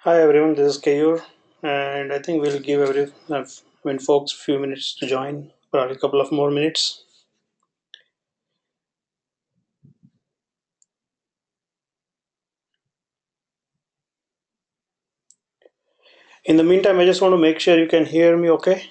Hi everyone, this is Kayur, and I think we'll give folks a few minutes to join, probably a couple of more minutes. In the meantime, I just want to make sure you can hear me okay.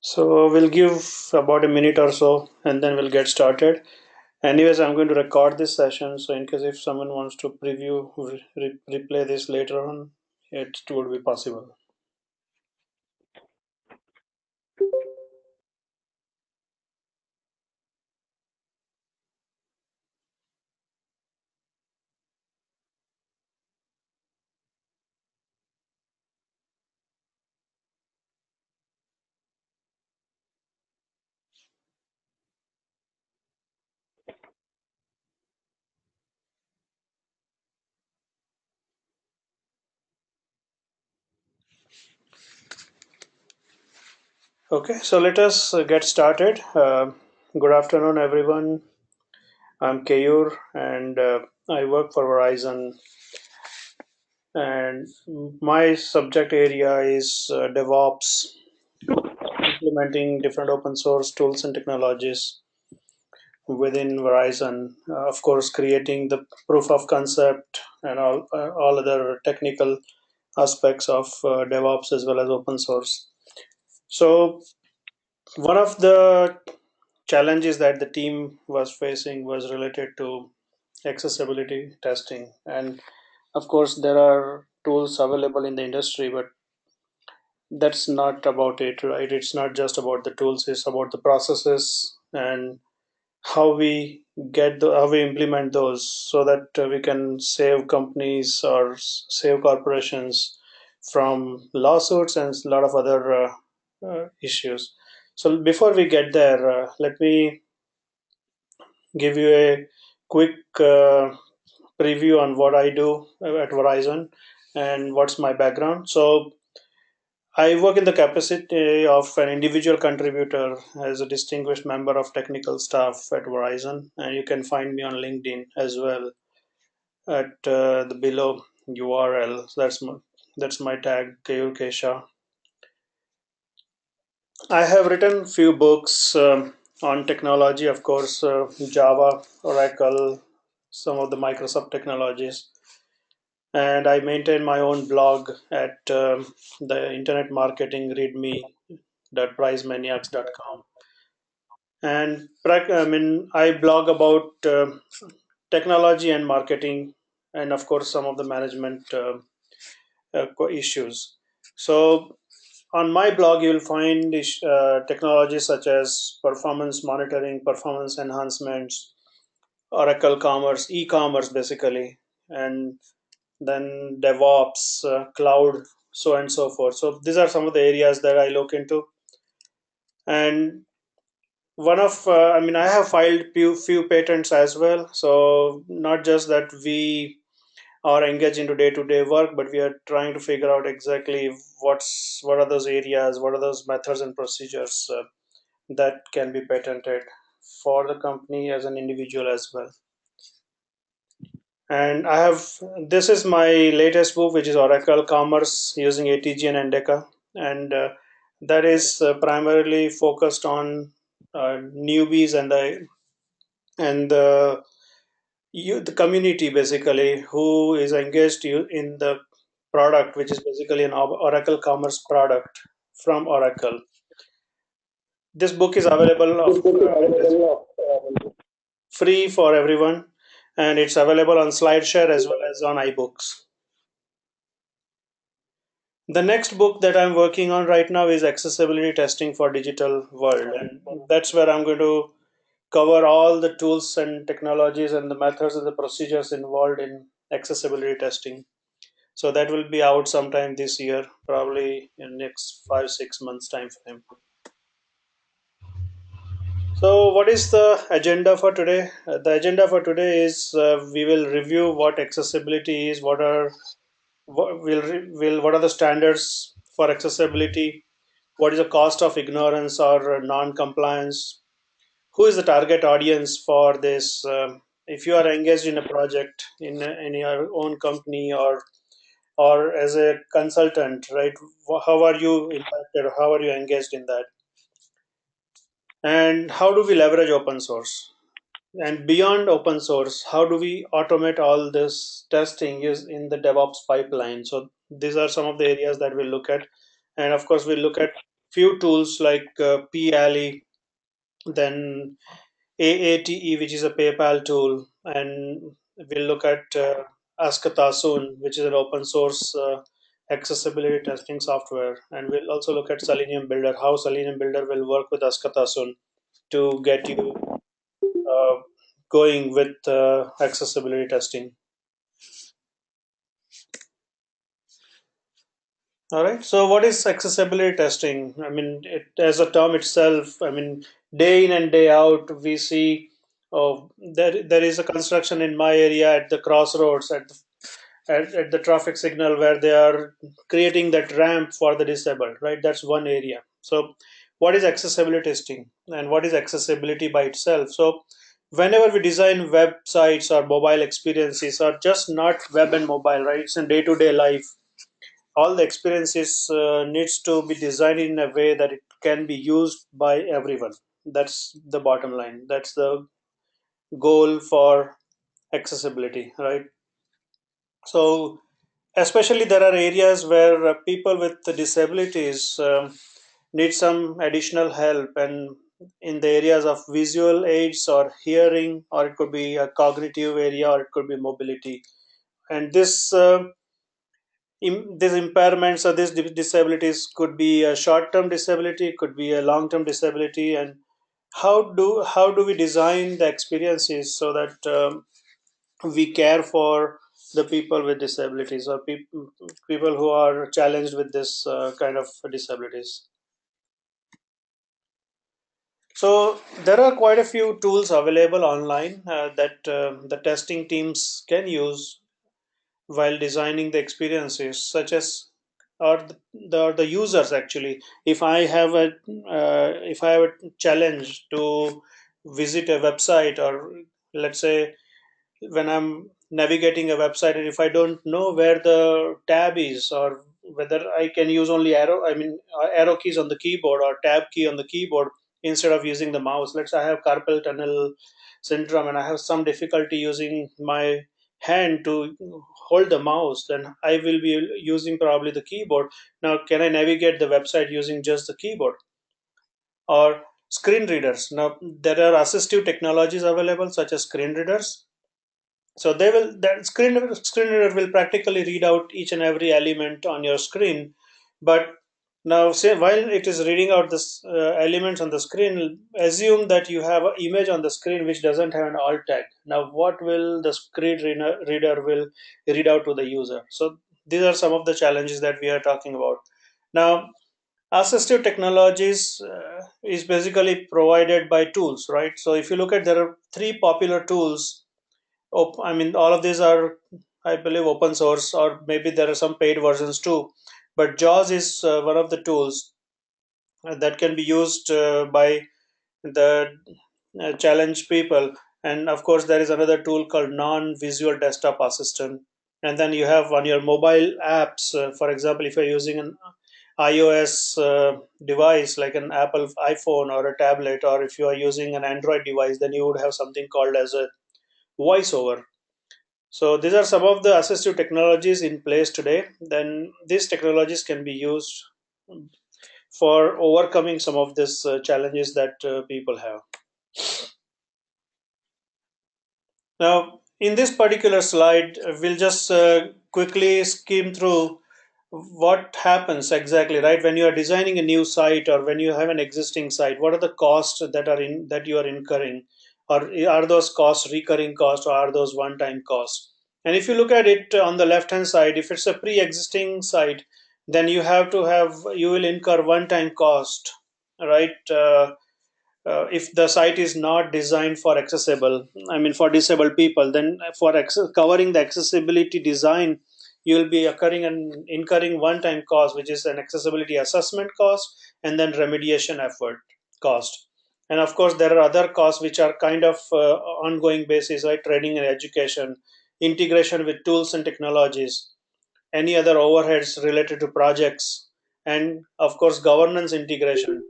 So we'll give about a minute or so, and then we'll get started. Anyways, I'm going to record this session, so in case if someone wants to preview, replay this later on, it would be possible. Okay, so let us get started. Good afternoon, everyone. I'm Kayur, and I work for Verizon, and my subject area is DevOps, implementing different open source tools and technologies within Verizon. Of course, creating the proof of concept and all other technical aspects of DevOps as well as open source. So, one of the challenges that the team was facing was related to accessibility testing. And of course, there are tools available in the industry, but that's not about it, right? It's not just about the tools, it's about the processes and how we implement those so that we can save companies or save corporations from lawsuits and a lot of other issues. So before we get there, let me give you a quick preview on what I do at Verizon and what's my background. So I work in the capacity of an individual contributor as a distinguished member of technical staff at Verizon, and you can find me on LinkedIn as well at the below URL. So that's my tag, Kayur Kesha. I have written few books on technology, of course, Java, Oracle, some of the Microsoft technologies, and I maintain my own blog at the internet marketing readme.prizemaniacs.com. And I blog about technology and marketing, and of course some of the management issues. So on my blog, you will find technologies such as performance monitoring, performance enhancements, Oracle Commerce, e-commerce basically, and then DevOps, cloud, so and so forth. So these are some of the areas that I look into. And one of, I have filed few patents as well. So not just that we are engaged into day-to-day work, but we are trying to figure out exactly what are those areas, what are those methods and procedures that can be patented for the company as an individual as well. And I have this is my latest book, which is Oracle Commerce using ATG and Endeca, and that is primarily focused on newbies and the community basically who is engaged in the product, which is basically an Oracle Commerce product from Oracle. This book is available of free for everyone, and it's available on SlideShare as well as on iBooks. The next book that I'm working on right now is accessibility testing for digital world, and that's where I'm going to cover all the tools and technologies and the methods and the procedures involved in accessibility testing. So that will be out sometime this year, probably in next 5 6 months time frame. So what is the agenda for today? The agenda for today is we will review what accessibility is, what are the standards for accessibility, what is the cost of ignorance or non-compliance, who is the target audience for this. If you are engaged in a project in your own company or as a consultant, right? How are you impacted? How are you engaged in that? And how do we leverage open source? And beyond open source, how do we automate all this testing is in the DevOps pipeline? So these are some of the areas that we'll look at. And of course, we'll look at few tools like PALI, then AATE, which is a PayPal tool, and we'll look at Askata soon, which is an open source accessibility testing software. And we'll also look at Selenium Builder, how Selenium Builder will work with Askata soon to get you uh, going with accessibility testing. All right. So, what is accessibility testing? I mean, it as a term itself. I mean, day in and day out, we see. Oh, there is a construction in my area at the crossroads at the traffic signal where they are creating that ramp for the disabled. Right. That's one area. So, what is accessibility testing and what is accessibility by itself? So, whenever we design websites or mobile experiences, or just not web and mobile, right? It's in day-to-day life, all the experiences needs to be designed in a way that it can be used by everyone. That's the bottom line. That's the goal for accessibility, right? So especially there are areas where people with disabilities need some additional help, and in the areas of visual aids or hearing, or it could be a cognitive area, or it could be mobility. And these impairments or these disabilities could be a short-term disability, could be a long-term disability. And how do we design the experiences so that we care for the people with disabilities, or people who are challenged with this kind of disabilities? So there are quite a few tools available online that the testing teams can use while designing the experiences, such as or the users actually. If I have a challenge to visit a website, or let's say when I'm navigating a website, and if I don't know where the tab is, or whether I can use only arrow keys on the keyboard or tab key on the keyboard instead of using the mouse. Let's say I have carpal tunnel syndrome and I have some difficulty using my hand to hold the mouse, then I will be using probably the keyboard. Now, can I navigate the website using just the keyboard? Or screen readers. Now, there are assistive technologies available such as screen readers. So they will that screen reader will practically read out each and every element on your screen. But now, say while it is reading out this elements on the screen, assume that you have an image on the screen which doesn't have an alt tag. Now, what will the reader will read out to the user? So these are some of the challenges that we are talking about. Now, assistive technologies is basically provided by tools, right? So if you look at, there are three popular tools. I mean, all of these are, I believe, open source, or maybe there are some paid versions too. But JAWS is one of the tools that can be used by the challenged people. And of course, there is another tool called non-visual desktop assistant. And then you have on your mobile apps, for example, if you're using an iOS device like an Apple iPhone or a tablet, or if you are using an Android device, then you would have something called as a voiceover. So these are some of the assistive technologies in place today. Then these technologies can be used for overcoming some of these challenges that people have. Now, in this particular slide, we'll just quickly skim through what happens exactly, right? When you are designing a new site or when you have an existing site, what are the costs that you are incurring, or are those costs recurring costs, or are those one-time costs? And if you look at it on the left-hand side, if it's a pre-existing site, then you will incur one-time cost, right? If the site is not designed for accessible, I mean for disabled people, then for covering the accessibility design, you will be occurring and incurring one time cost, which is an accessibility assessment cost, and then remediation effort cost. And of course there are other costs which are kind of ongoing basis, like training and education, integration with tools and technologies, any other overheads related to projects, and of course governance integration.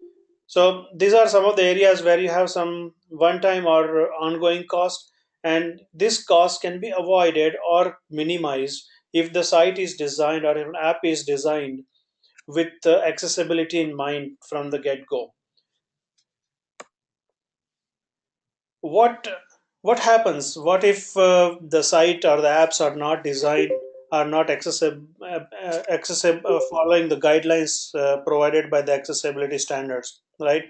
So these are some of the areas where you have some one-time or ongoing cost, and this cost can be avoided or minimized if the site is designed or if an app is designed with accessibility in mind from the get-go. what what happens, what if the site or the apps are not designed, are not accessible following the guidelines provided by the accessibility standards, right?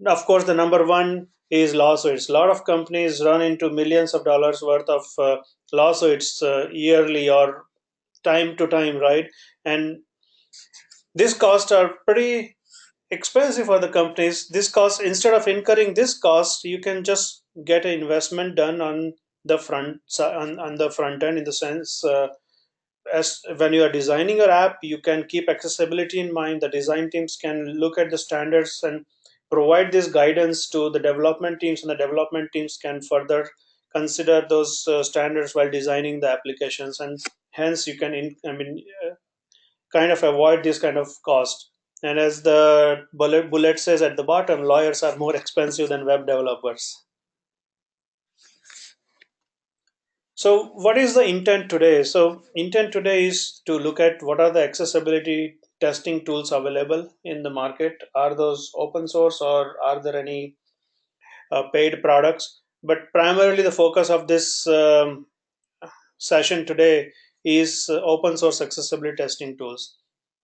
Of course the number one is lawsuits. A lot of companies run into millions of dollars worth of lawsuits yearly or time to time, right? And these costs are pretty expensive for the companies. This cost, instead of incurring this cost, you can just get an investment done on the on the front end, in the sense as when you are designing your app, you can keep accessibility in mind. The design teams can look at the standards and provide this guidance to the development teams, and the development teams can further consider those standards while designing the applications, and hence you can kind of avoid this kind of cost. And as the bullet says at the bottom, lawyers are more expensive than web developers. So, what is the intent today? So, intent today is to look at what are the accessibility testing tools available in the market. Are those open source or are there any paid products? But primarily, the focus of this session today is open source accessibility testing tools.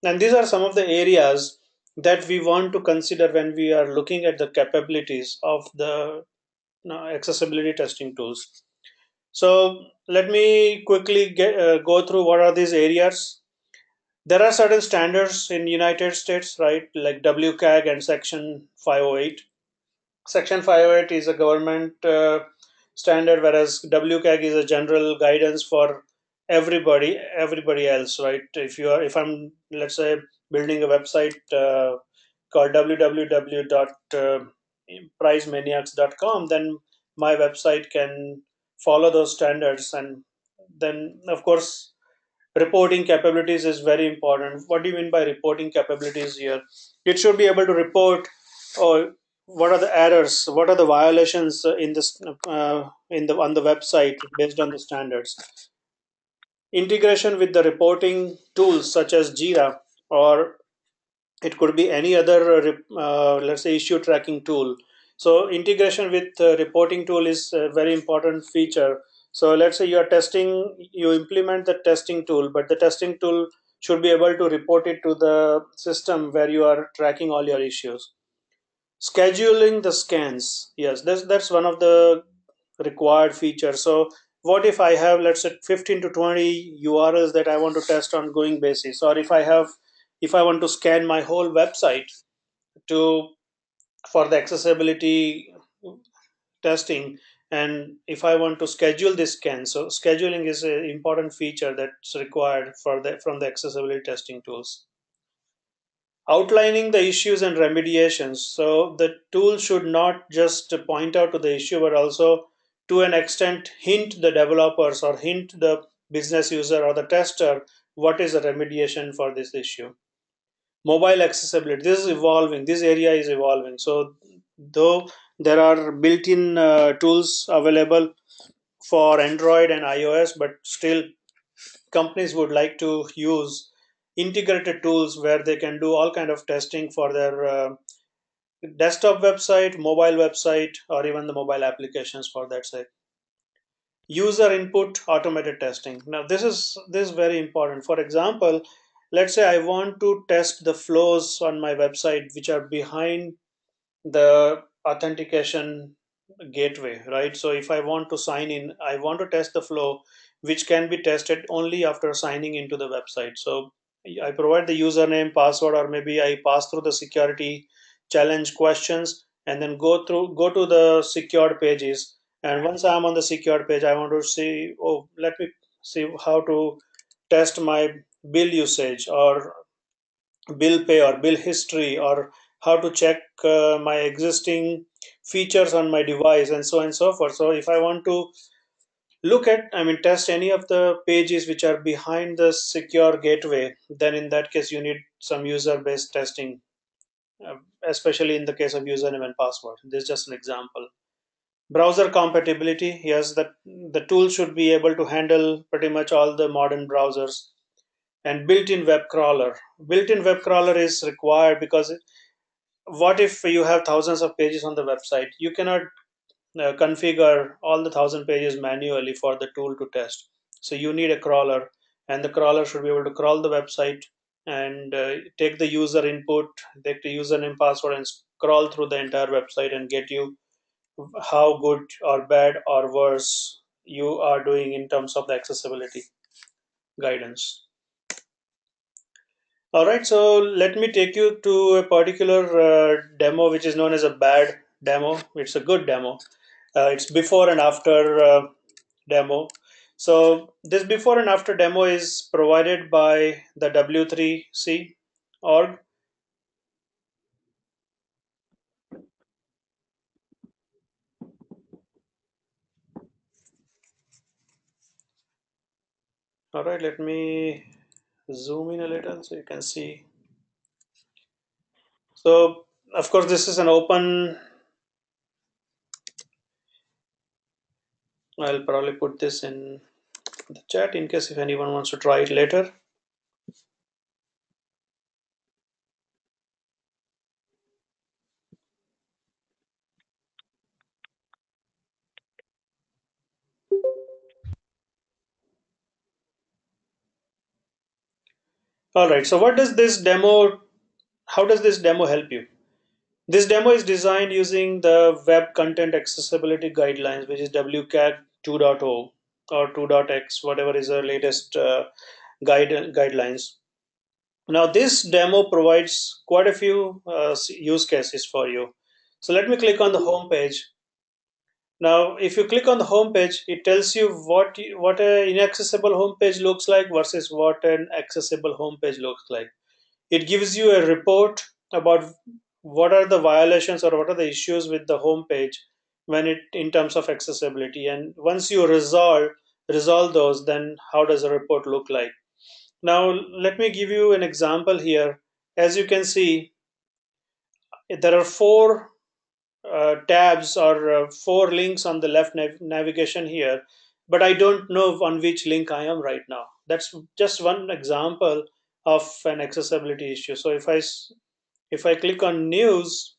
And these are some of the areas that we want to consider when we are looking at the capabilities of the accessibility testing tools. So let me quickly go through what are these areas. There are certain standards in United States, right, like WCAG and Section 508. Section 508 is a government standard, whereas WCAG is a general guidance for everybody else, right? If I'm, let's say, building a website called www.pricemaniacs.com, then my website can follow those standards. And then, of course, reporting capabilities is very important. What do you mean by reporting capabilities here? It should be able to report, or what are the errors, what are the violations in this in the on the website based on the standards. Integration with the reporting tools such as Jira, or it could be any other let's say issue tracking tool. So integration with reporting tool is a very important feature. So let's say you are testing, you implement the testing tool, but the testing tool should be able to report it to the system where you are tracking all your issues. Scheduling the scans, yes, that's one of the required features. So what if I have, let's say, 15 to 20 URLs that I want to test on going basis, or if I want to scan my whole website to for the accessibility testing, and if I want to schedule this scan, so scheduling is an important feature that's required for the from the accessibility testing tools. Outlining the issues and remediations, so the tool should not just point out to the issue, but also to an extent hint the developers or hint the business user or the tester what is the remediation for this issue. Mobile accessibility, this is evolving, this area is evolving. So though there are built-in tools available for Android and iOS, but still companies would like to use integrated tools where they can do all kind of testing for their desktop website, mobile website, or even the mobile applications for that sake. User input automated testing. Now this is very important. For example, let's say I want to test the flows on my website which are behind the authentication gateway, right? So if I want to sign in, I want to test the flow, which can be tested only after signing into the website. So I provide the username, password, or maybe I pass through the security challenge questions and then go to the secured pages. And once I'm on the secured page, I want to see, oh, let me see how to test my bill usage or bill pay or bill history, or how to check my existing features on my device, and so on and so forth. So if I want to look at, I mean, test any of the pages which are behind the secure gateway, then in that case you need some user based testing, uh, especially in the case of username and password. This is just an example. Browser compatibility, yes, the tool should be able to handle pretty much all the modern browsers. And built-in web crawler, built-in web crawler is required because what if you have thousands of pages on the website? You cannot configure all the thousand pages manually for the tool to test. So you need a crawler, and the crawler should be able to crawl the website and take the user input, take the username, password, and scroll through the entire website and get you how good or bad or worse you are doing in terms of the accessibility guidance. All right, so let me take you to a particular demo which is known as a bad demo. It's a good demo. It's before and after demo. So this before and after demo is provided by the W3C org. All right, let me zoom in a little so you can see. So of course this is an open. I'll probably put this in the chat in case if anyone wants to try it later. All right, so what does this demo, how does this demo help you? This demo is designed using the Web Content Accessibility Guidelines, which is WCAG 2.0 or 2.x, whatever is the latest guidelines. Now, this demo provides quite a few use cases for you. So let me click on the home page. Now, if you click on the home page, it tells you what an inaccessible home page looks like versus what an accessible home page looks like. It gives you a report about what are the violations or what are the issues with the home page when it in terms of accessibility, and once you resolve those, then how does the report look like? Now let me give you an example here. As you can see, there are four tabs or four links on the left navigation here, but I don't know on which link I am right now. That's just one example of an accessibility issue. So if I click on news,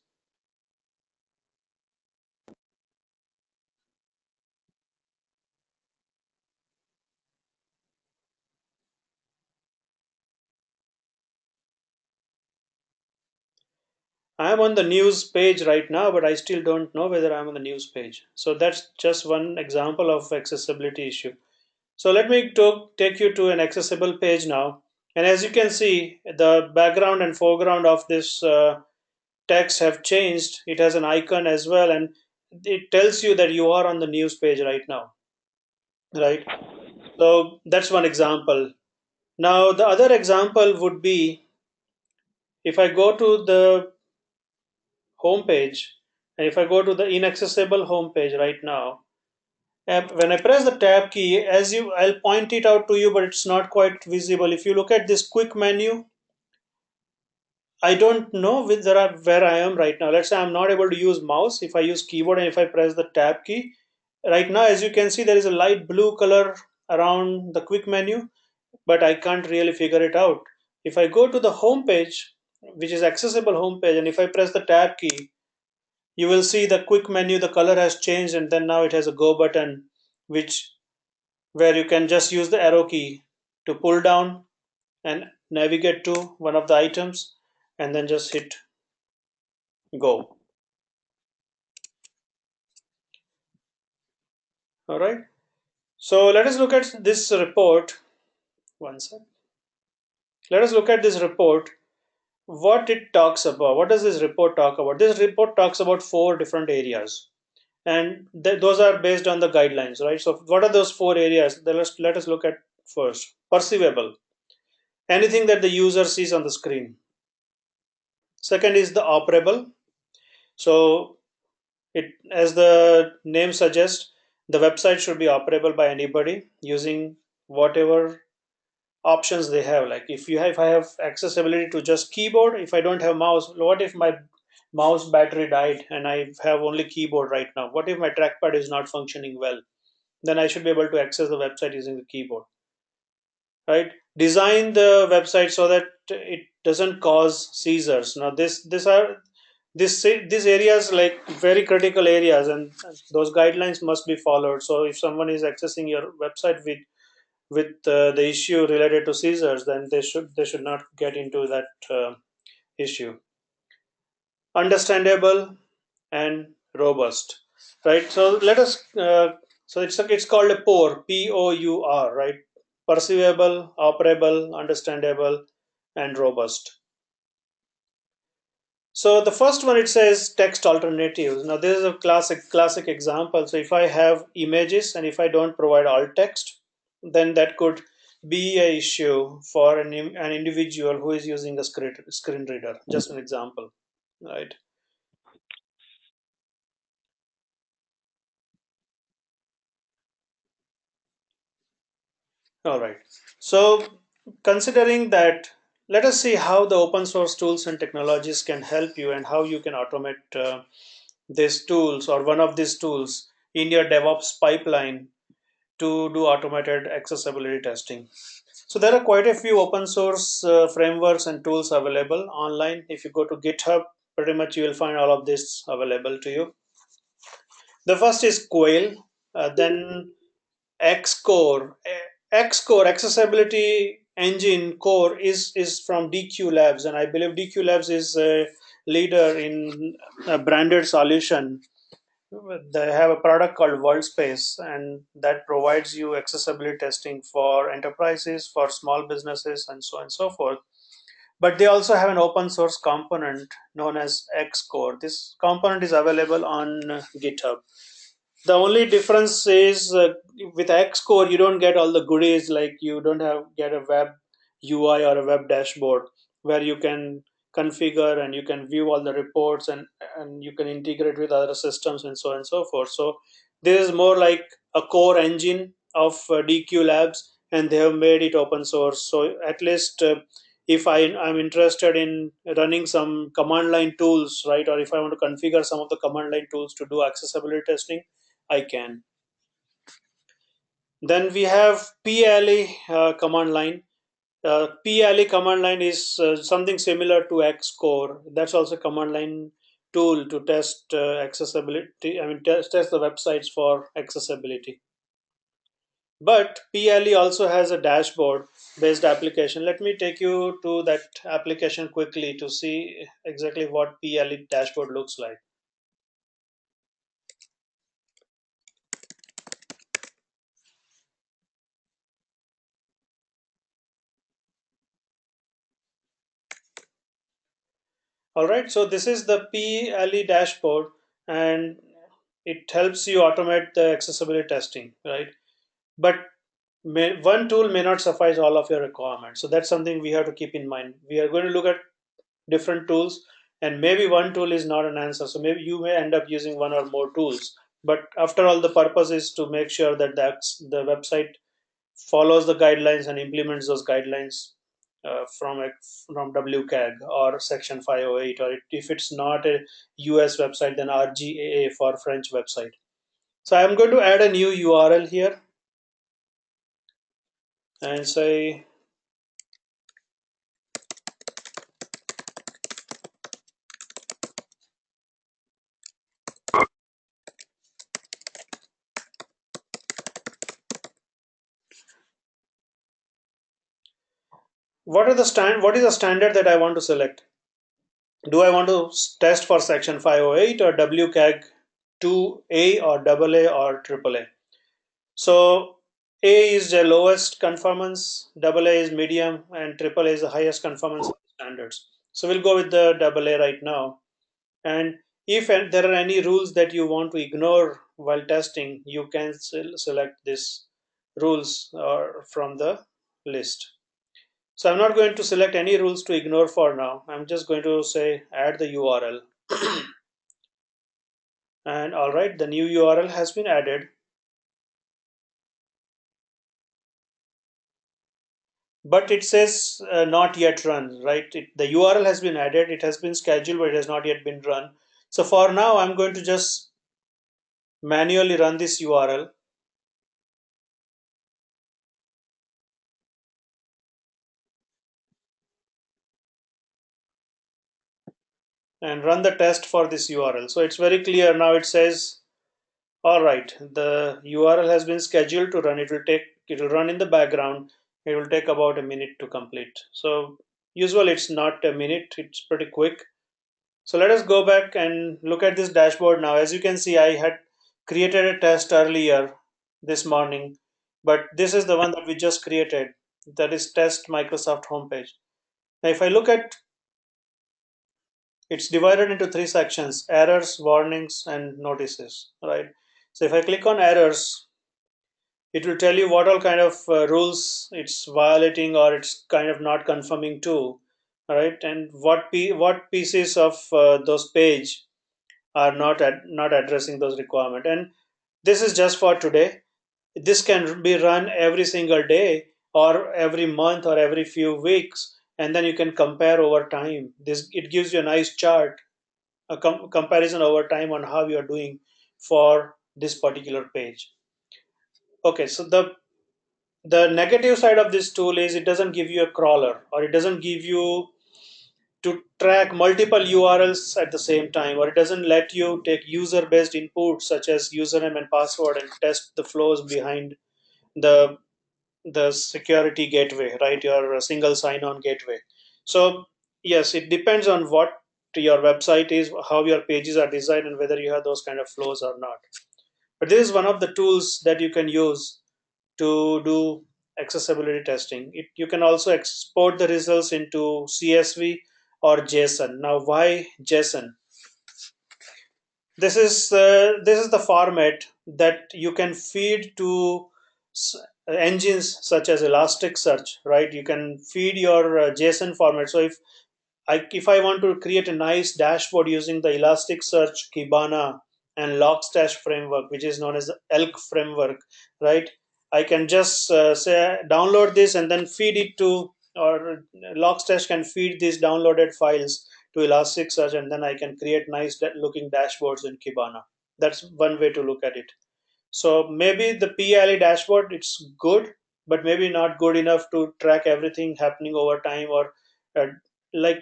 I am on the news page right now, but I still don't know whether I'm on the news page. So that's just one example of accessibility issue. So let me take you to an accessible page now. And as you can see, the background and foreground of this text have changed. It has an icon as well, and it tells you that you are on the news page right now, right? So that's one example. Now, the other example would be if I go to the home page, and if I go to the inaccessible home page right now, when I press the tab key, I'll point it out to you, but it's not quite visible. If you look at this quick menu, I don't know where I am right now. Let's say I'm not able to use mouse. If I use keyboard and if I press the tab key, Right now, as you can see, there is a light blue color around the quick menu, but I can't really figure it out. If I go to the home page, which is accessible home page, and if I press the tab key, you will see the quick menu, the color has changed, and then now it has a go button, which where you can just use the arrow key to pull down and navigate to one of the items, and then just hit go. All right. So let us look at this report. One sec. Let us look at this report. What it talks about. What does this report talk about? This report talks about four different areas, and those are based on the guidelines, right? So what are those four areas? Let us look at first. Perceivable. Anything that the user sees on the screen. Second is the operable. So it, as the name suggests, the website should be operable by anybody using whatever options they have. Like if I have accessibility to just keyboard, if I don't have mouse, what if my mouse battery died and I have only keyboard right now? What if my trackpad is not functioning well? Then I should be able to access the website using the keyboard, right? Design the website so that it doesn't cause seizures. Now these areas, like very critical areas, and those guidelines must be followed. So if someone is accessing your website with the issue related to seizures, then they should not get into that issue. Understandable and robust, right? So let us so it's called a POUR, right? Perceivable, operable, understandable, and robust. So the first one, it says text alternatives. Now this is a classic example. So if I have images and if I don't provide alt text, then that could be a issue for an individual who is using a screen reader. Just an example, right? All right. So, considering that, let us see how the open source tools and technologies can help you and how you can automate these tools or one of these tools in your DevOps pipeline to do automated accessibility testing. So, there are quite a few open source frameworks and tools available online. If you go to GitHub, pretty much you will find all of this available to you. The first is Quail, then Xcore. Xcore, Accessibility Engine Core, is from DQ Labs, and I believe DQ Labs is a leader in a branded solution. They have a product called Worldspace, and that provides you accessibility testing for enterprises, for small businesses, and so on and so forth. But they also have an open source component known as Xcore. This component is available on GitHub. The only difference is with Xcore, you don't get all the goodies, like you don't have get a web UI or a web dashboard where you can configure and you can view all the reports, and you can integrate with other systems and so on and so forth. So this is more like a core engine of DQ Labs, and they have made it open source. So at least if I'm interested in running some command line tools, right, or if I want to configure some of the command line tools to do accessibility testing, I can. Then we have PLE command line. PLE command line is something similar to Xcore. That's also a command line tool to test accessibility. I mean, test the websites for accessibility. But PLE also has a dashboard based application. Let me take you to that application quickly to see exactly what PLE dashboard looks like. All right, so this is the PLE dashboard, and it helps you automate the accessibility testing, right? But one tool may not suffice all of your requirements. So that's something we have to keep in mind. We are going to look at different tools, and maybe one tool is not an answer. So maybe you may end up using one or more tools. But after all, the purpose is to make sure that the website follows the guidelines and implements those guidelines from WCAG or Section 508, or if it's not a US website, then RGAA for French website. So I'm going to add a new URL here and say, what is the standard that I want to select? Do I want to test for section 508 or WCAG 2A or AA or AAA? So A is the lowest conformance, AA is medium, and AAA is the highest conformance standards. So we'll go with the AA right now. And if there are any rules that you want to ignore while testing, you can select this rules from the list. So I'm not going to select any rules to ignore for now. I'm just going to say add the URL. And all right, the new URL has been added, but it says not yet run, right? The URL has been added, it has been scheduled, but it has not yet been run. So for now, I'm going to just manually run this URL and run the test for this URL. So it's very clear now. It says, all right, the URL has been scheduled to run. It will run in the background. It will take about a minute to complete. So usually it's not a minute, it's pretty quick. So let us go back and look at this dashboard now. As you can see, I had created a test earlier this morning, but this is the one that we just created. That is test Microsoft homepage. Now, if I look at, it's divided into three sections: errors, warnings, and notices, right? So if I click on errors, it will tell you what all kind of rules it's violating or it's kind of not conforming to, right? And what pieces of those page are not addressing those requirements. And this is just for today. This can be run every single day or every month or every few weeks, and then you can compare over time. This, it gives you a nice chart, a comparison over time on how you are doing for this particular page. Okay, so the negative side of this tool is it doesn't give you a crawler, or it doesn't give you to track multiple URLs at the same time, or it doesn't let you take user based inputs such as username and password and test the flows behind the the security gateway, right? Your single sign on gateway. So yes, it depends on what your website is, how your pages are designed, and whether you have those kind of flows or not. But this is one of the tools that you can use to do accessibility testing. You can also export the results into CSV or JSON. Now, why JSON? This is the format that you can feed to engines such as Elasticsearch, right? You can feed your JSON format. So if I want to create a nice dashboard using the Elasticsearch, Kibana, and Logstash framework, which is known as the ELK framework, right? I can just say download this and then feed it to, or Logstash can feed these downloaded files to Elasticsearch, and then I can create nice looking dashboards in Kibana. That's one way to look at it. So maybe the PLE dashboard, it's good, but maybe not good enough to track everything happening over time, or uh, like,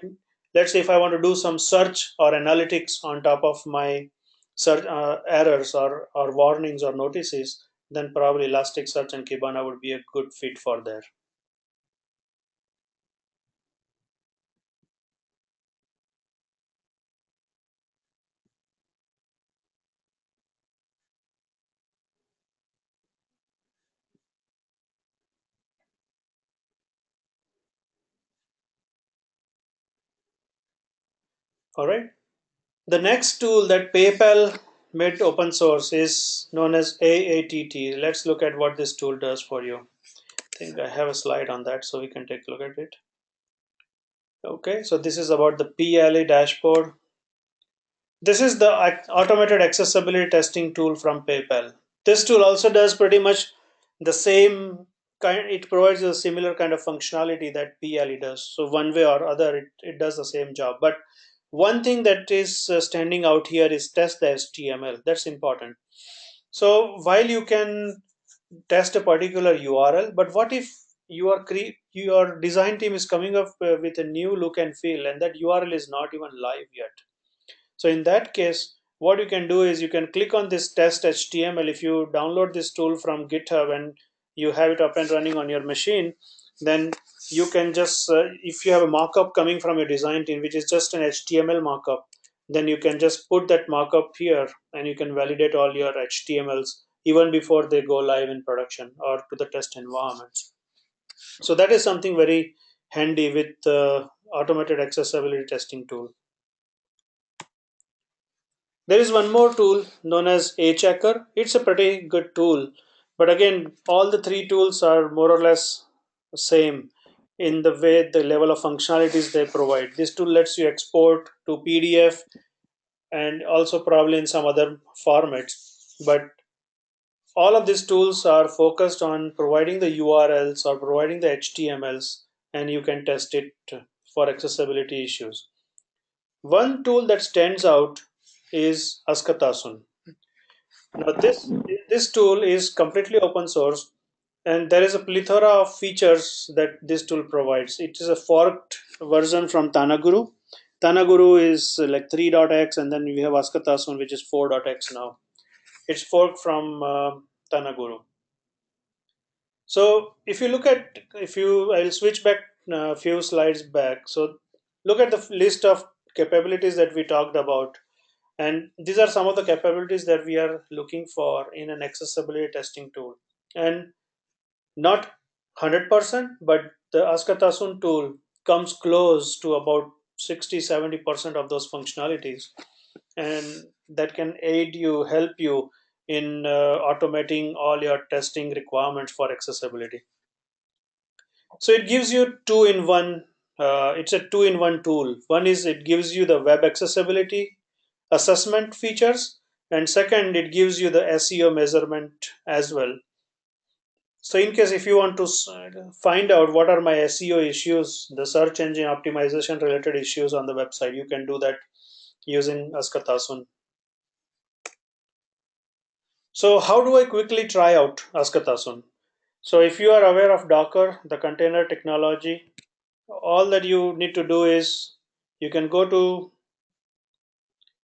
let's say if I want to do some search or analytics on top of my search errors or warnings or notices, then probably Elasticsearch and Kibana would be a good fit for there. All right. The next tool that PayPal made open source is known as AATT. Let's look at what this tool does for you. I think I have a slide on that so we can take a look at it. Okay, so this is about the PLA dashboard. This is the automated accessibility testing tool from PayPal. This tool also does pretty much the same kind, it provides a similar kind of functionality that PLE does. So one way or other, it does the same job. But one thing that is standing out here is test the HTML. That's important. So while you can test a particular URL, but what if your design team is coming up with a new look and feel, and that URL is not even live yet? So in that case, what you can do is you can click on this test HTML. If you download this tool from GitHub and you have it up and running on your machine, then you can just, if you have a markup coming from your design team, which is just an HTML markup, then you can just put that markup here and you can validate all your HTMLs even before they go live in production or to the test environments. So that is something very handy with automated accessibility testing tool. There is one more tool known as A-Checker. It's a pretty good tool, but again, all the three tools are more or less same in the way the level of functionalities they provide. This tool lets you export to PDF and also probably in some other formats, but all of these tools are focused on providing the URLs or providing the HTMLs, and you can test it for accessibility issues. One tool that stands out is Askatasun. Now, this tool is completely open source, and there is a plethora of features that this tool provides. It is a forked version from Tanaguru. Tanaguru is like 3.x, and then we have Askatasun, which is 4.x now. It's forked from Tanaguru. So if you look at, if you, I'll switch back a few slides back. So look at the list of capabilities that we talked about. And these are some of the capabilities that we are looking for in an accessibility testing tool. And not 100%, but the Askatasun tool comes close to about 60-70% of those functionalities. And that can aid you, help you in automating all your testing requirements for accessibility. So it gives you two in one. It's a two in one tool. One is it gives you the web accessibility assessment features, and second, it gives you the SEO measurement as well. So in case if you want to find out what are my SEO issues, the search engine optimization related issues on the website, you can do that using Askatasun. So how do I quickly try out Askatasun? So if you are aware of Docker, the container technology, all that you need to do is you can go to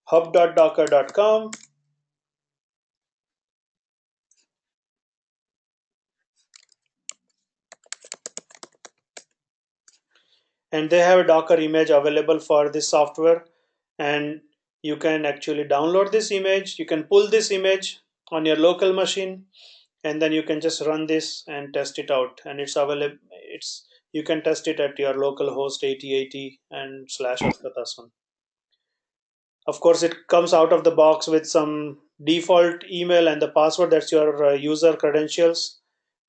hub.docker.com, and they have a Docker image available for this software, and you can actually download this image. You can pull this image on your local machine, and then you can just run this and test it out, and it's available. It's, you can test it at your local host 8080 and slash askatasun. Of course, it comes out of the box with some default email and the password. That's your user credentials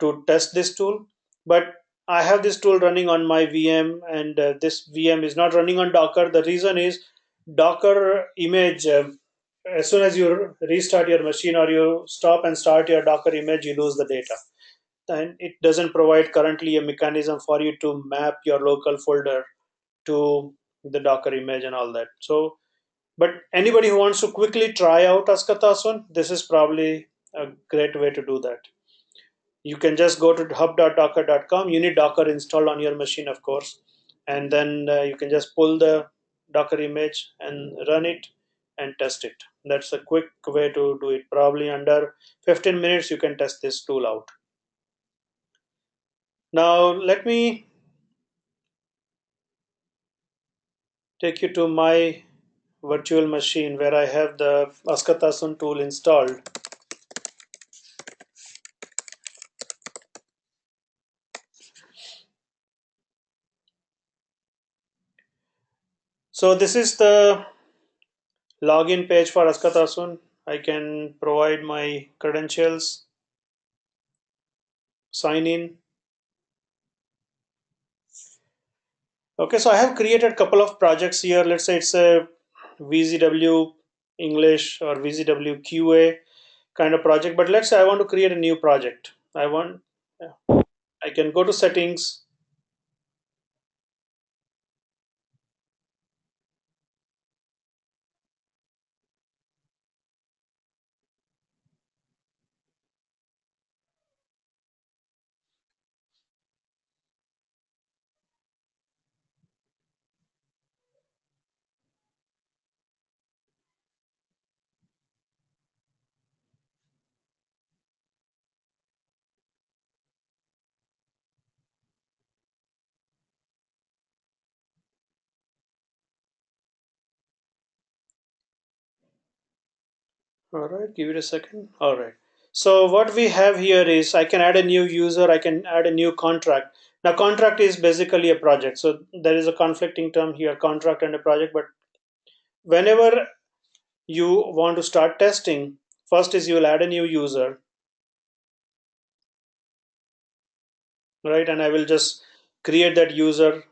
to test this tool. But I have this tool running on my VM, and this VM is not running on Docker. The reason is Docker image. As soon as you restart your machine or you stop and start your Docker image, you lose the data, and it doesn't provide currently a mechanism for you to map your local folder to the Docker image and all that. So but anybody who wants to quickly try out Askatasun, this is probably a great way to do that. You can just go to hub.docker.com. You need Docker installed on your machine, of course. And then you can just pull the Docker image and run it and test it. That's a quick way to do it. Probably under 15 minutes, you can test this tool out. Now, let me take you to my virtual machine where I have the Askatasun tool installed. So this is the login page for Askatasun. I can provide my credentials, sign in. Okay, so I have created a couple of projects here. Let's say it's a VZW English or VZW QA kind of project, but let's say I want to create a new project. I can go to settings, All right, give it a second. All right. So what we have here is I can add a new user, I can add a new contract. Now contract is basically a project. So there is a conflicting term here, contract and a project, but whenever you want to start testing, first is you will add a new user, right? And I will just create that user.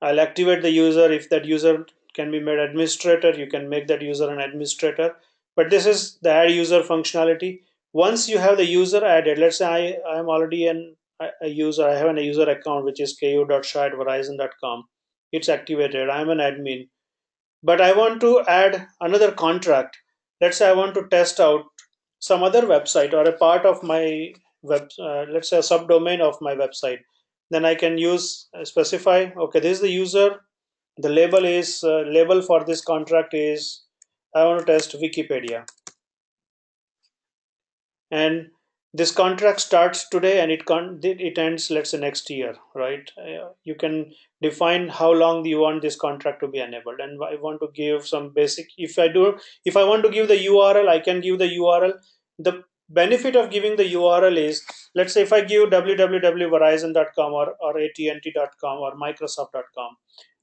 I'll activate the user. If that user can be made administrator, you can make that user an administrator. But this is the add user functionality. Once you have the user added, let's say I am already a user, I have a user account which is ku.sha@verizon.com. It's activated. I'm an admin. But I want to add another contract. Let's say I want to test out some other website or a part of my let's say a subdomain of my website. Then I can use specify, okay, this is the user. The label is label for this contract is I want to test Wikipedia, and this contract starts today and it ends, let's say, next year, right? You can define how long you want this contract to be enabled, and I want to give some basic. If I want to give the URL, I can give the URL. The benefit of giving the URL is, let's say if I give www.verizon.com or AT&T.com or Microsoft.com,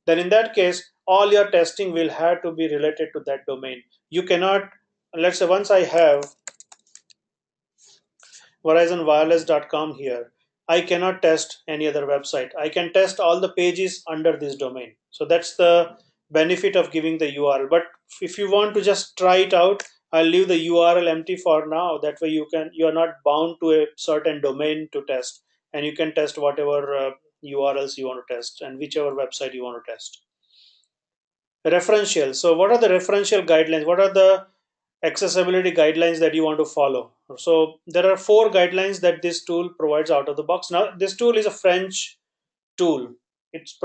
then in that case all your testing will have to be related to that domain. You cannot, let's say once I have verizonwireless.com here, I cannot test any other website. I can test all the pages under this domain. So that's the benefit of giving the URL. But if you want to just try it out, I'll leave the URL empty for now. That way you are not bound to a certain domain to test, and you can test whatever URLs you want to test and whichever website you want to test. Referential. So what are the referential guidelines? What are the accessibility guidelines that you want to follow? So there are four guidelines that this tool provides out of the box. Now this tool is a French tool. It's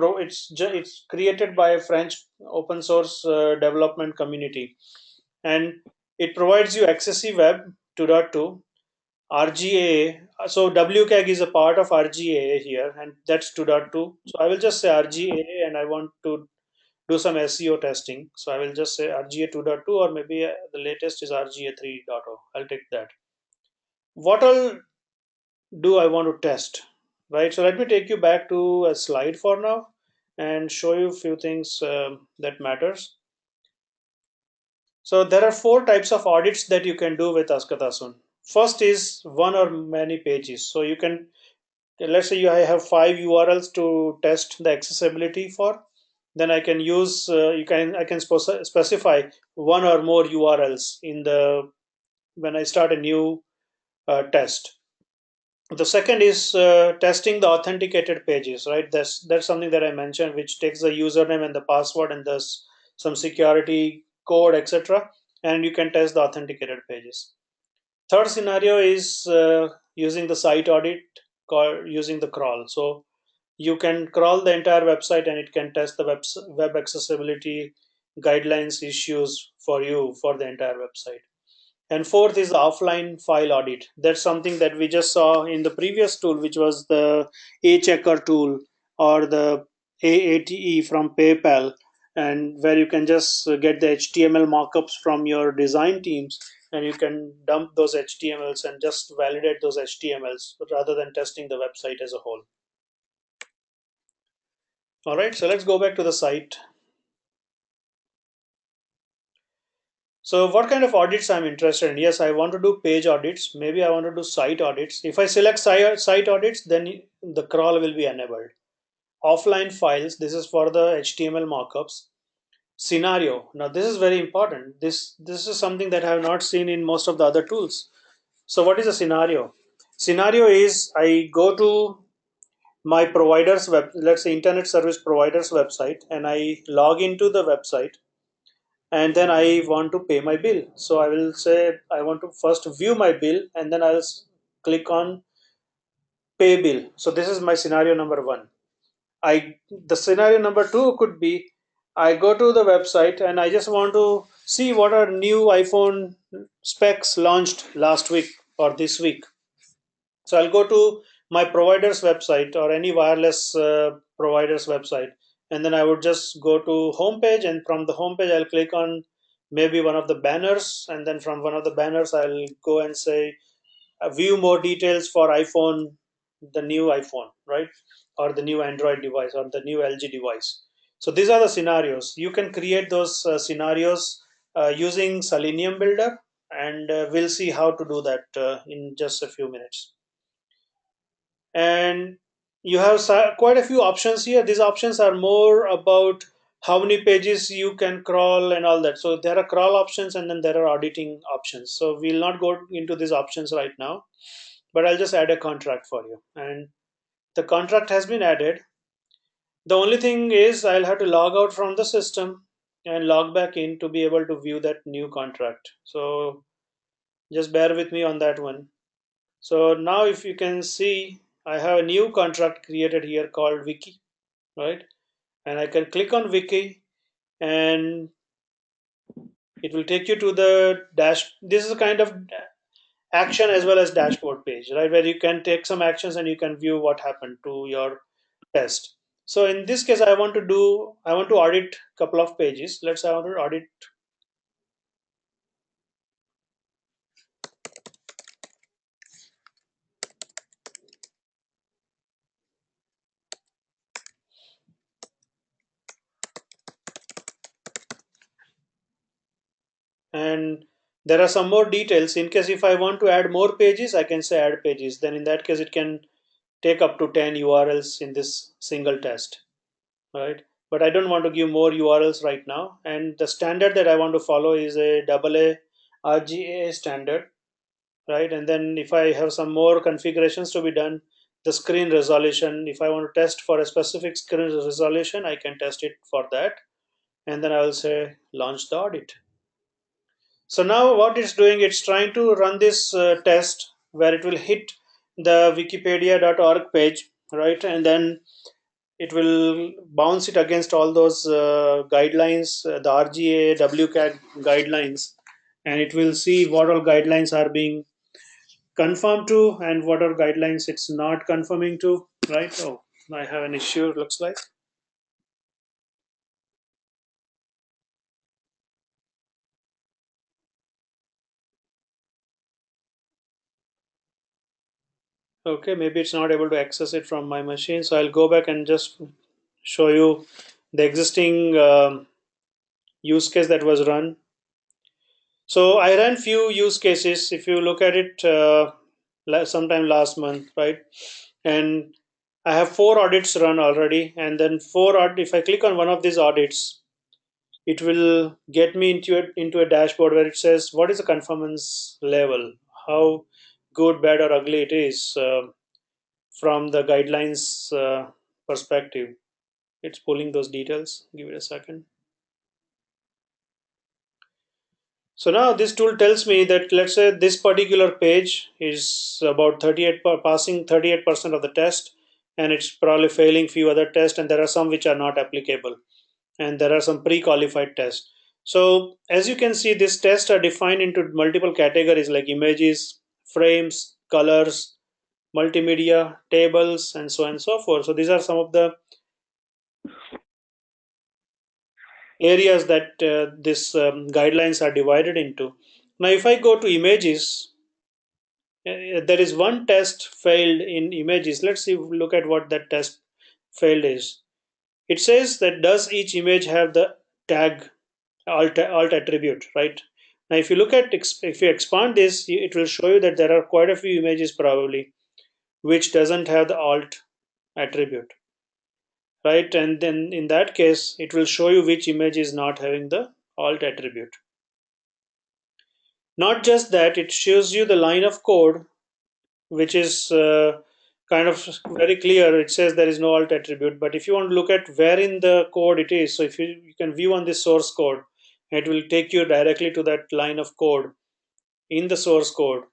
created by a French open source development community, and it provides you accessible web 2.2 RGA. So WCAG is a part of RGA here, and that's 2.2. So I will just say RGA, and I want to do some SEO testing. So I will just say RGA 2.2, or maybe the latest is RGA 3.0. I'll take that. What all do I want to test? Right. So let me take you back to a slide for now and show you a few things that matters. So there are four types of audits that you can do with Askatasun. First is one or many pages. So you can, let's say I have 5 URLs to test the accessibility for. Then I can use I can specify one or more URLs in the when I start a new test. The second is testing the authenticated pages, right? That's something that I mentioned, which takes the username and the password and thus some security code, etc. And you can test the authenticated pages. Third scenario is using the site audit, called using the crawl. So you can crawl the entire website and it can test the web accessibility guidelines issues for you for the entire website. And fourth is the offline file audit. That's something that we just saw in the previous tool, which was the A checker tool or the AATE from PayPal, and where you can just get the HTML mockups from your design teams, and you can dump those HTMLs and just validate those HTMLs rather than testing the website as a whole. All right, so let's go back to the site. So what kind of audits I'm interested in? Yes, I want to do page audits. Maybe I want to do site audits. If I select site audits, then the crawl will be enabled. Offline files, this is for the HTML mockups. Scenario. Now this is very important. This is something that I have not seen in most of the other tools. So what is a scenario? Scenario is I go to my provider's let's say internet service provider's website, and I log into the website, and then I want to pay my bill. So I will say I want to first view my bill, and then I'll click on pay bill. So this is my scenario number one. The scenario number two could be I go to the website and I just want to see what are new iPhone specs launched last week or this week. So I'll go to my provider's website or any wireless provider's website, and then I would just go to homepage, and from the homepage I'll click on maybe one of the banners, and then from one of the banners I'll go and say view more details for iPhone, the new iPhone, right? Or the new Android device or the new LG device. So these are the scenarios. You can create those scenarios using Selenium Builder, and we'll see how to do that in just a few minutes. And you have quite a few options here. These options are more about how many pages you can crawl and all that. So there are crawl options and then there are auditing options. So we'll not go into these options right now, but I'll just add a contract for you. And the contract has been added. The only thing is I'll have to log out from the system and log back in to be able to view that new contract. So just bear with me on that one. So now if you can see, I have a new contract created here called Wiki, right? And I can click on Wiki and it will take you to the dash. This is a kind of action as well as dashboard page, right? Where you can take some actions and you can view what happened to your test. So in this case, I want to audit a couple of pages. Let's say I want to audit, and there are some more details. In case if I want to add more pages, I can say add pages. Then in that case, it can take up to 10 URLs in this single test, right? But I don't want to give more URLs right now. And the standard that I want to follow is a AA RGA standard, right? And then if I have some more configurations to be done, the screen resolution, if I want to test for a specific screen resolution, I can test it for that. And then I will say launch the audit. So now what it's doing, it's trying to run this test where it will hit the wikipedia.org page, right? And then it will bounce it against all those guidelines, the RGA, WCAG guidelines, and it will see what all guidelines are being conformed to and what are guidelines it's not conforming to, right? Oh, I have an issue, it looks like. Okay, maybe it's not able to access it from my machine, so I'll go back and just show you the existing use case that was run. So I ran few use cases. If you look at it, sometime last month, right? And I have 4 audits run already, and then if I click on one of these audits, it will get me into a dashboard where it says what is the conformance level, how good, bad, or ugly it is from the guidelines perspective. It's pulling those details. Give it a second. So now this tool tells me that let's say this particular page is about 38 passing 38% of the test, and it's probably failing few other tests, and there are some which are not applicable, and there are some pre-qualified tests. So as you can see, these tests are defined into multiple categories like images, frames, colors, multimedia, tables, and so on and so forth. So these are some of the areas that this guidelines are divided into. Now, if I go to images, there is one test failed in images. Let's see, look at what that test failed is. It says that does each image have the tag alt attribute, right? Now, if you look at if you expand this, it will show you that there are quite a few images probably which doesn't have the alt attribute, right? And then in that case, it will show you which image is not having the alt attribute. Not just that, it shows you the line of code, which is kind of very clear. It says there is no alt attribute, but if you want to look at where in the code it is, so if you can view on the source code, it will take you directly to that line of code in the source code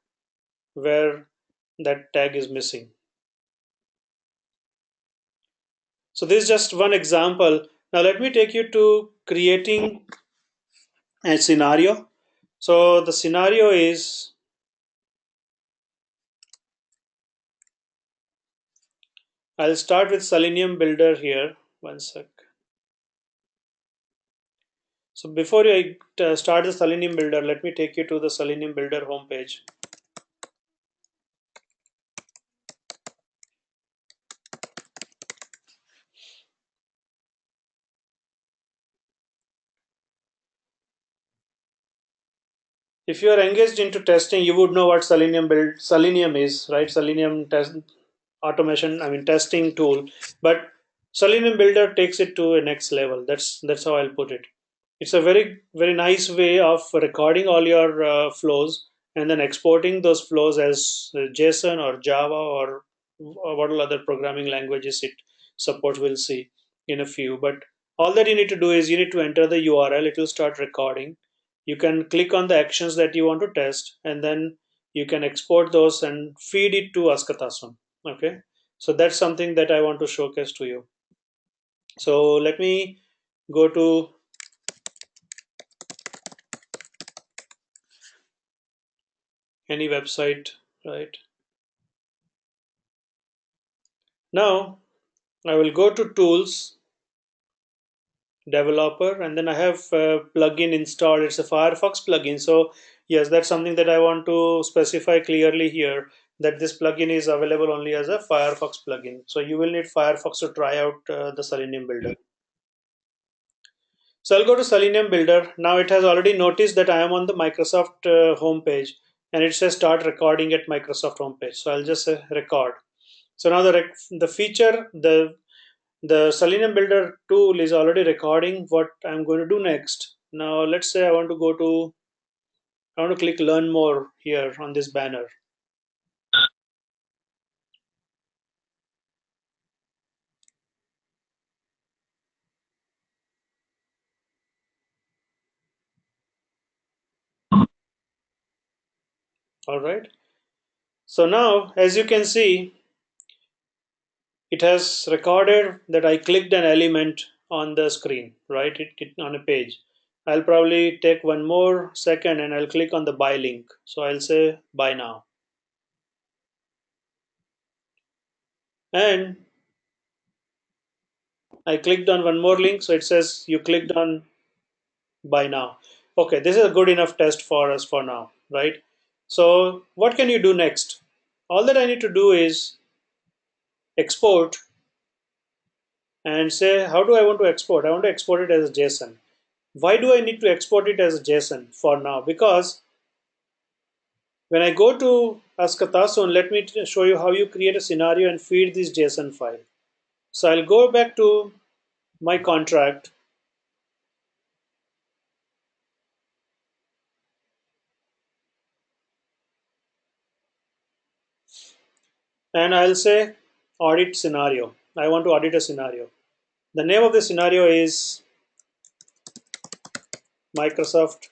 where that tag is missing. So this is just one example. Now let me take you to creating a scenario. So the scenario is, I'll start with Selenium Builder here. One sec. So before I start the Selenium Builder, let me take you to the Selenium Builder homepage. If you are engaged into testing, you would know what Selenium is, right? Selenium test automation, I mean testing tool. But Selenium Builder takes it to a next level. That's how I'll put it. It's a very nice way of recording all your flows and then exporting those flows as JSON or Java or what all other programming languages it supports. We'll see in a few. But all that you need to do is you need to enter the URL. It will start recording. You can click on the actions that you want to test, and then you can export those and feed it to Askatasun. Okay, so that's something that I want to showcase to you. So let me go to any website, right? Now I will go to tools, developer, and then I have a plugin installed. It's a Firefox plugin. So yes, that's something that I want to specify clearly here, that this plugin is available only as a Firefox plugin. So you will need Firefox to try out the Selenium Builder. So I'll go to Selenium Builder. Now it has already noticed that I am on the Microsoft homepage, and it says start recording at Microsoft homepage. So I'll just say record. So now the feature, the Selenium Builder tool is already recording what I'm going to do next. Now let's say I want to click learn more here on this banner. All right. So now, as you can see, it has recorded that I clicked an element on the screen, right? It on a page. I'll probably take one more second and I'll click on the buy link. So I'll say buy now. And I clicked on one more link. So it says you clicked on buy now. Okay, this is a good enough test for us for now, right? So what can you do next? All that I need to do is export and say, how do I want to export? I want to export it as JSON. Why do I need to export it as JSON for now? Because when I go to Askatasun, let me show you how you create a scenario and feed this JSON file. So I'll go back to my contract, and I'll say audit scenario. I want to audit a scenario. The name of the scenario is Microsoft.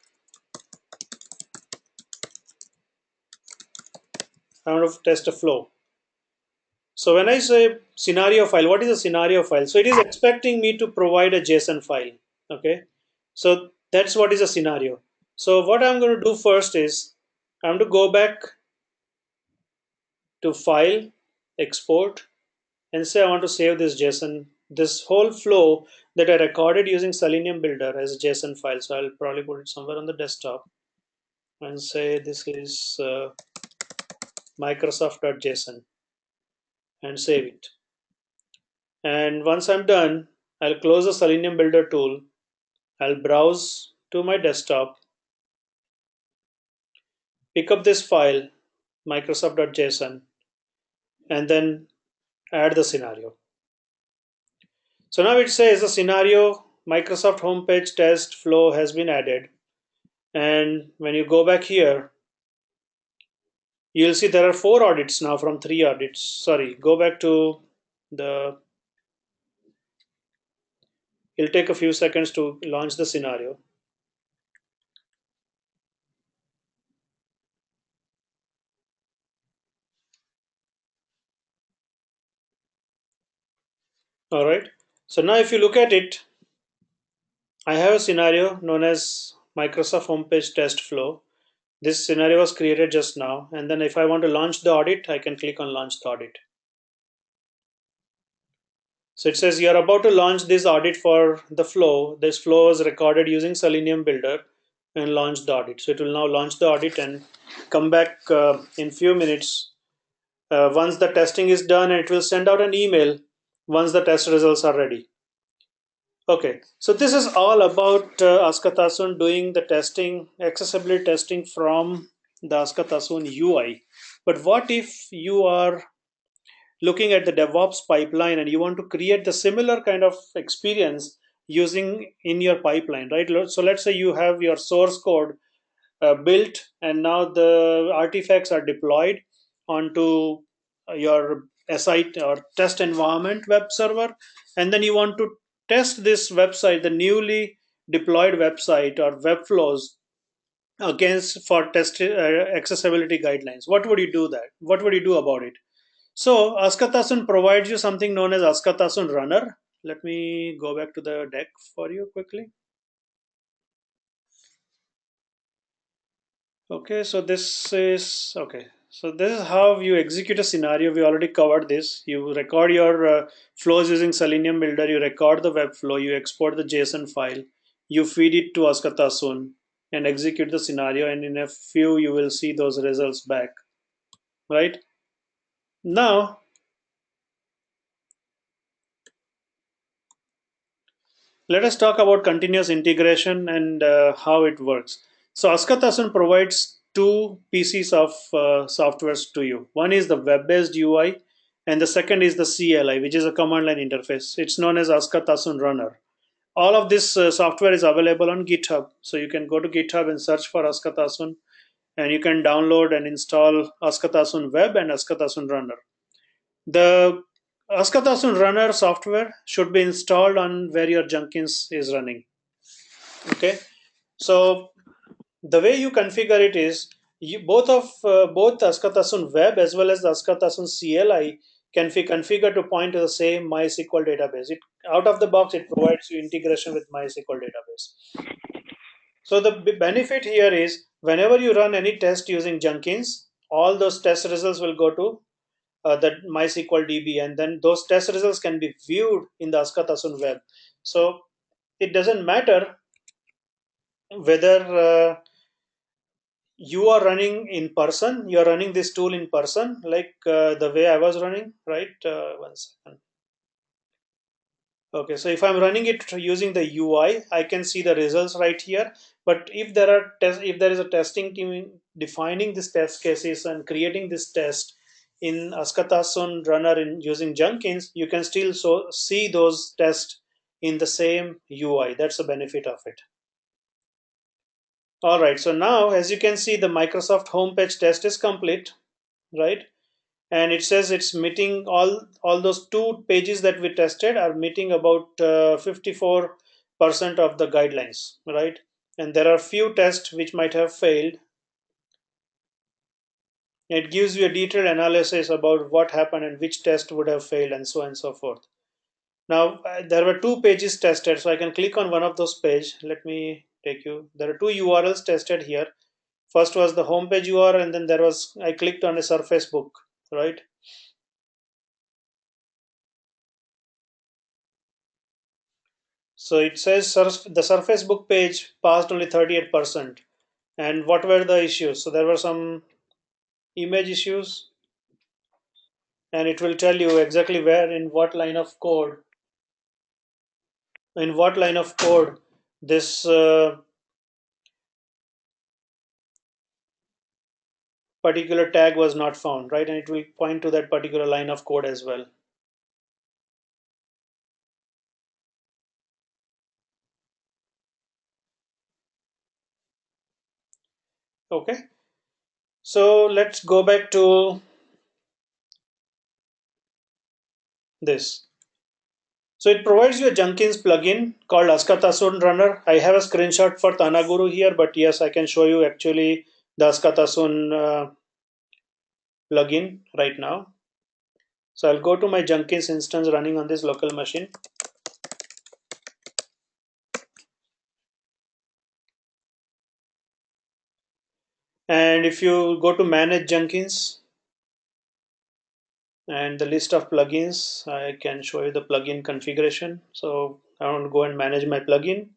I want to test a flow. So when I say scenario file, what is a scenario file? So it is expecting me to provide a JSON file. Okay. So that's what is a scenario. So what I'm going to do first is I'm going to go back to file, export, and say I want to save this JSON, this whole flow that I recorded using Selenium Builder as a JSON file. So I'll probably put it somewhere on the desktop and say this is Microsoft.json and save it. And once I'm done, I'll close the Selenium Builder tool. I'll browse to my desktop, pick up this file, Microsoft.json, and then add the scenario. So now it says the scenario Microsoft homepage test flow has been added. And when you go back here, you'll see there are 4 audits now from 3 audits. Sorry, go back to the, it'll take a few seconds to launch the scenario. All right. So now if you look at it, I have a scenario known as Microsoft homepage test flow. This scenario was created just now. And then if I want to launch the audit, I can click on launch the audit. So it says you're about to launch this audit for the flow. This flow is recorded using Selenium Builder and launch the audit. So it will now launch the audit and come back in few minutes once the testing is done, and it will send out an email once the test results are ready. Okay, so this is all about Askatasun doing the testing, accessibility testing from the Askatasun UI. But what if you are looking at the DevOps pipeline and you want to create the similar kind of experience using in your pipeline, right? So let's say you have your source code built, and now the artifacts are deployed onto your SI or test environment web server, and then you want to test this website, the newly deployed website or web flows against for test accessibility guidelines. What would you do that? What would you do about it? So Askatasun provides you something known as Askatasun Runner. Let me go back to the deck for you quickly. Okay, so this is okay. So this is how you execute a scenario. We already covered this. You record your flows using Selenium Builder. You record the web flow. You export the JSON file. You feed it to Askatasun and execute the scenario. And in a few, you will see those results back. Right now, let us talk about continuous integration and how it works. So Askatasun provides two pieces of softwares to you. One is the web-based UI, and the second is the CLI, which is a command line interface. It's known as Askatasun Runner. All of this software is available on GitHub. So you can go to GitHub and search for Askatasun, and you can download and install Askatasun Web and Askatasun Runner. The Askatasun Runner software should be installed on where your Jenkins is running. Okay, so the way you configure it is both Askatasun Web as well as the Askatasun CLI can be configured to point to the same MySQL database. It out of the box it provides you integration with MySQL database. So the benefit here is whenever you run any test using Jenkins, all those test results will go to the MySQL DB, and then those test results can be viewed in the Askatasun web. So it doesn't matter whether you are running in person, you are running this tool in person, like the way I was running, right? One second. Okay, so if I'm running it using the UI, I can see the results right here. But if there is a testing team defining these test cases and creating this test in Askatasun runner in using Jenkins, you can still see those tests in the same UI. That's the benefit of it. All right, so now as you can see, the Microsoft homepage test is complete, right? And it says it's meeting all those two pages that we tested are meeting about 54% of the guidelines, right? And there are few tests which might have failed. It gives you a detailed analysis about what happened and which test would have failed and so on and so forth. Now there were two pages tested, so I can click on one of those pages. Let me take you. There are two URLs tested here. First was the homepage URL, and then there was I clicked on a Surface Book, right? So it says the Surface Book page passed only 38%. And what were the issues? So there were some image issues, and it will tell you exactly where, in what line of code this particular tag was not found, right? And it will point to that particular line of code as well. Okay, so let's go back to this. So it provides you a Jenkins plugin called Askatasun Runner. I have a screenshot for Tanaguru here, but yes, I can show you actually the Askatasun plugin right now. So I'll go to my Jenkins instance running on this local machine. And if you go to manage Jenkins, and the list of plugins. I can show you the plugin configuration. So I want to go and manage my plugin.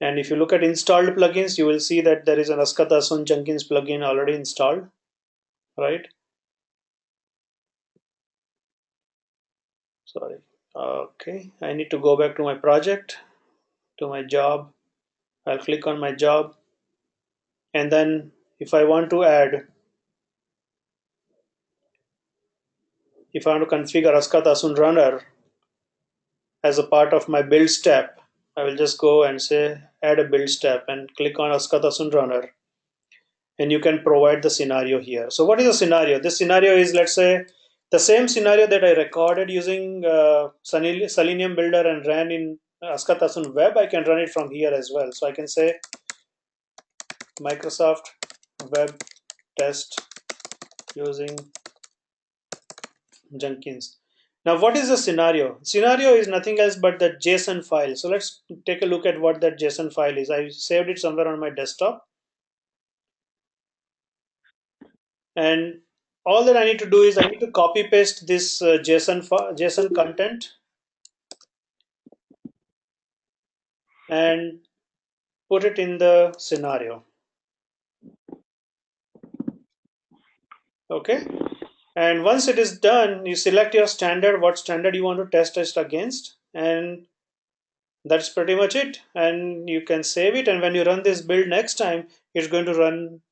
And if you look at installed plugins, you will see that there is an Askata Jenkins plugin already installed, right? Sorry. Okay, I need to go back to my project, to my job. I'll click on my job, and then if I want to add, if I want to configure Askata Runner as a part of my build step, I will just go and say add a build step and click on Askata Runner, and you can provide the scenario here. So what is the scenario? This scenario is, let's say, the same scenario that I recorded using Selenium Builder and ran in Askatasun Web. I can run it from here as well. So I can say Microsoft Web test using Jenkins. Now, what is the scenario? Scenario is nothing else but the JSON file. So let's take a look at what that JSON file is. I saved it somewhere on my desktop, and all that I need to do is I need to copy paste this JSON content and put it in the scenario. Okay, and once it is done, you select your standard, what standard you want to test against, and that's pretty much it. And you can save it, and when you run this build next time, it's going to run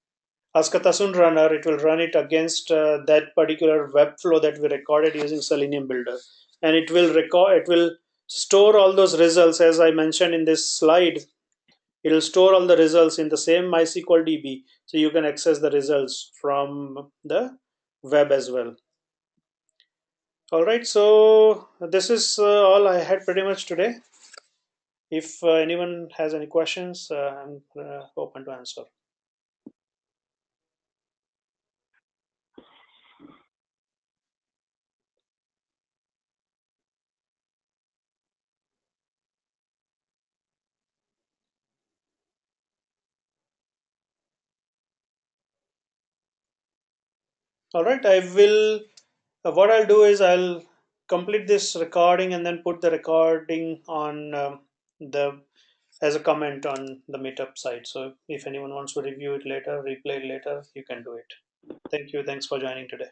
Askatasun runner. It will run it against that particular web flow that we recorded using Selenium Builder, and it will record. It will store all those results as I mentioned in this slide. It will store all the results in the same MySQL DB, so you can access the results from the web as well. All right, so this is all I had pretty much today. If anyone has any questions, I'm open to answer. All right, I will. What I'll do is I'll complete this recording and then put the recording on the as a comment on the Meetup site. So if anyone wants to review it later, replay it later, you can do it. Thank you. Thanks for joining today.